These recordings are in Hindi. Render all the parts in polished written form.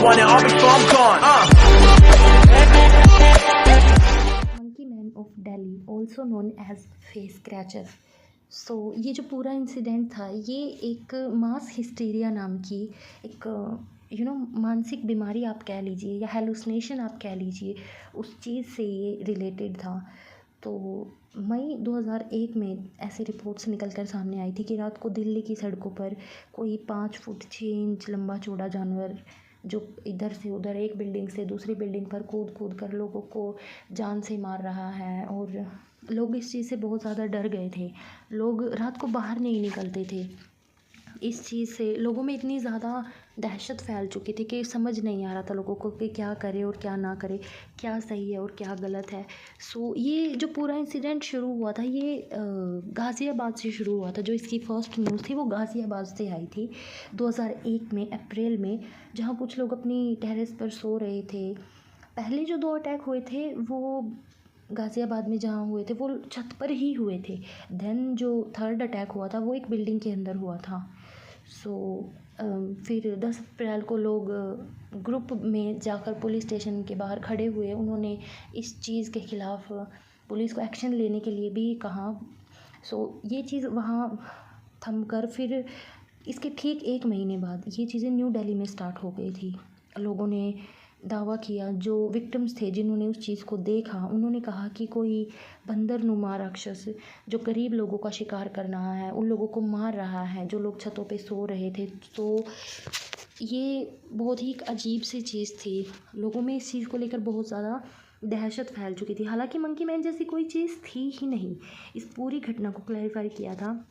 want it all before I'm gone. Monkey man of Delhi also known as face scratcher. So ये जो पूरा इंसिडेंट था ये एक मास हिस्टीरिया नाम की एक मानसिक बीमारी आप कह लीजिए या हेलुसिनेशन आप कह लीजिए, उस चीज़ से ये रिलेटेड था। तो मई 2001 में ऐसी रिपोर्ट्स निकल कर सामने आई थी कि रात को दिल्ली की सड़कों पर कोई 5 फुट 6 इंच लंबा चौड़ा जानवर जो इधर से उधर एक बिल्डिंग से दूसरी बिल्डिंग पर कूद कूद कर लोगों को जान से मार रहा है। और लोग इस चीज़ से बहुत ज़्यादा डर गए थे। लोग रात को बाहर नहीं निकलते थे। इस चीज़ से लोगों में इतनी ज़्यादा दहशत फैल चुकी थी कि समझ नहीं आ रहा था लोगों को कि क्या करे और क्या ना करे, क्या सही है और क्या गलत है। सो ये जो पूरा इंसिडेंट शुरू हुआ था ये गाज़ियाबाद से शुरू हुआ था। जो इसकी फ़र्स्ट न्यूज़ थी वो गाज़ियाबाद से आई थी 2001 में अप्रैल में, जहाँ कुछ लोग अपनी टेरेस पर सो रहे थे। पहले जो 2 अटैक हुए थे वो गाज़ियाबाद में जहाँ हुए थे वो छत पर ही हुए थे। देन जो थर्ड अटैक हुआ था वो एक बिल्डिंग के अंदर हुआ था। सो फिर 10 अप्रैल को लोग ग्रुप में जाकर पुलिस स्टेशन के बाहर खड़े हुए। उन्होंने इस चीज़ के ख़िलाफ़ पुलिस को एक्शन लेने के लिए भी कहा। सो ये चीज़ वहाँ थम कर फिर इसके ठीक 1 महीने बाद ये चीज़ें न्यू दिल्ली में स्टार्ट हो गई थी। लोगों ने दावा किया, जो विक्टिम्स थे जिन्होंने उस चीज़ को देखा उन्होंने कहा कि कोई बंदरनुमा राक्षस जो गरीब लोगों का शिकार कर रहा है, उन लोगों को मार रहा है जो लोग छतों पे सो रहे थे। तो ये बहुत ही एक अजीब सी चीज़ थी। लोगों में इस चीज़ को लेकर बहुत ज़्यादा दहशत फैल चुकी थी। हालांकि मंकी मैन जैसी कोई चीज़ थी ही नहीं। इस पूरी घटना को क्लैरिफाई किया था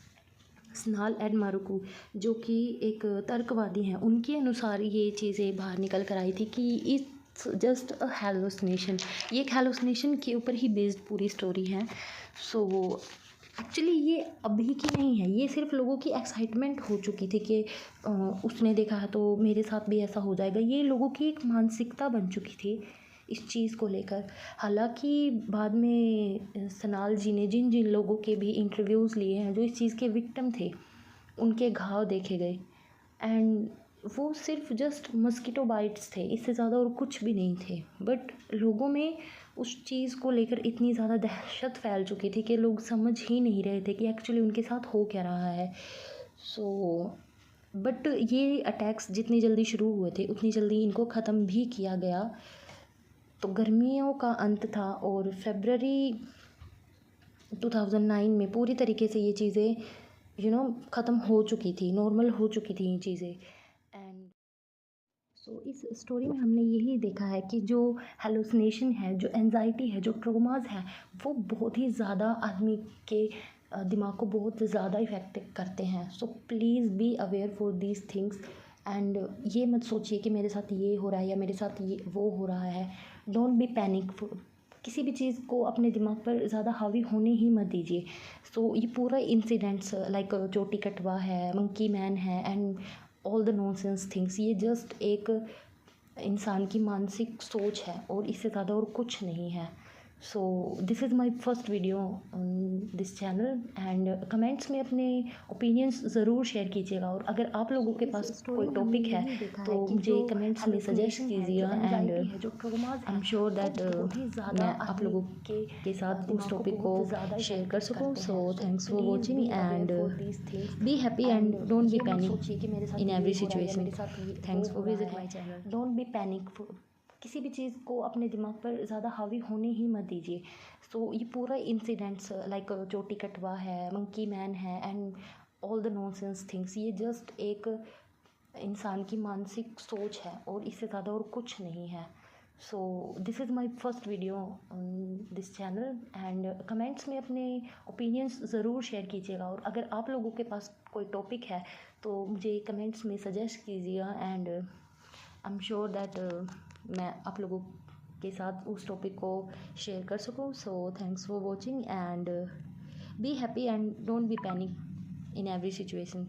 स्नाल एड मारुकू, जो कि एक तर्कवादी हैं। उनके अनुसार ये चीज़ें बाहर निकल कर आई थी कि इट्स जस्ट अ हेलुसिनेशन। ये एक हेलुसिनेशन के ऊपर ही बेस्ड पूरी स्टोरी है। सो एक्चुअली ये अभी की नहीं है, ये सिर्फ लोगों की एक्साइटमेंट हो चुकी थी कि उसने देखा है तो मेरे साथ भी ऐसा हो जाएगा। ये लोगों की एक मानसिकता बन चुकी थी इस चीज़ को लेकर। हालांकि बाद में सनाल जी ने जिन जिन लोगों के भी इंटरव्यूज़ लिए हैं जो इस चीज़ के विक्टिम थे, उनके घाव देखे गए एंड वो सिर्फ जस्ट मस्कीटो बाइट्स थे, इससे ज़्यादा और कुछ भी नहीं थे। बट लोगों में उस चीज़ को लेकर इतनी ज़्यादा दहशत फैल चुकी थी कि लोग समझ ही नहीं रहे थे कि एक्चुअली उनके साथ हो क्या रहा है। सो बट ये अटैक्स जितनी जल्दी शुरू हुए थे उतनी जल्दी इनको ख़त्म भी किया गया। तो गर्मियों का अंत था और फरवरी 2009 में पूरी तरीके से ये चीज़ें ख़त्म हो चुकी थी, नॉर्मल हो चुकी थी ये चीज़ें। एंड सो इस स्टोरी में हमने यही देखा है कि जो हेलुसिनेशन है, जो एंजाइटी है, जो ट्रोमास है, वो बहुत ही ज़्यादा आदमी के दिमाग को बहुत ज़्यादा इफ़ेक्ट करते हैं। So please be aware for these things and ये मत सोचिए कि मेरे साथ ये हो रहा है या मेरे साथ ये वो हो रहा है। Don't be panic. किसी भी चीज़ को अपने दिमाग पर ज़्यादा हावी होने ही मत दीजिए। सो ये पूरा इंसिडेंट्स लाइक चोटी कटवा है, मंकी मैन है and all the nonsense things, ये जस्ट एक इंसान की मानसिक सोच है और इससे ज़्यादा और कुछ नहीं है। So this is my first video on this channel and comments में अपने ओपिनियंस ज़रूर शेयर कीजिएगा। और अगर आप लोगों के पास कोई टॉपिक है तो मुझे कमेंट्स में सजेस्ट कीजिए and I am sure that मैं आप लोगों के साथ उस टॉपिक को शेयर कर सकूँ। So thanks for watching and be happy and don't be panic in every situation. Thanks for visit my channel. Don't be panic. किसी भी चीज़ को अपने दिमाग पर ज़्यादा हावी होने ही मत दीजिए। सो ये पूरा इंसिडेंट्स लाइक चोटी कटवा है, मंकी मैन है and all the nonsense things, ये जस्ट एक इंसान की मानसिक सोच है और इससे ज़्यादा और कुछ नहीं है। So this is my first video on this channel and comments में अपने ओपिनियंस ज़रूर शेयर कीजिएगा। और अगर आप लोगों के पास कोई टॉपिक है तो मुझे कमेंट्स में सजेस्ट कीजिएगा and I am sure that मैं आप लोगों के साथ उस टॉपिक को शेयर कर सकूँ। So thanks for watching and be happy and don't be panic in every situation.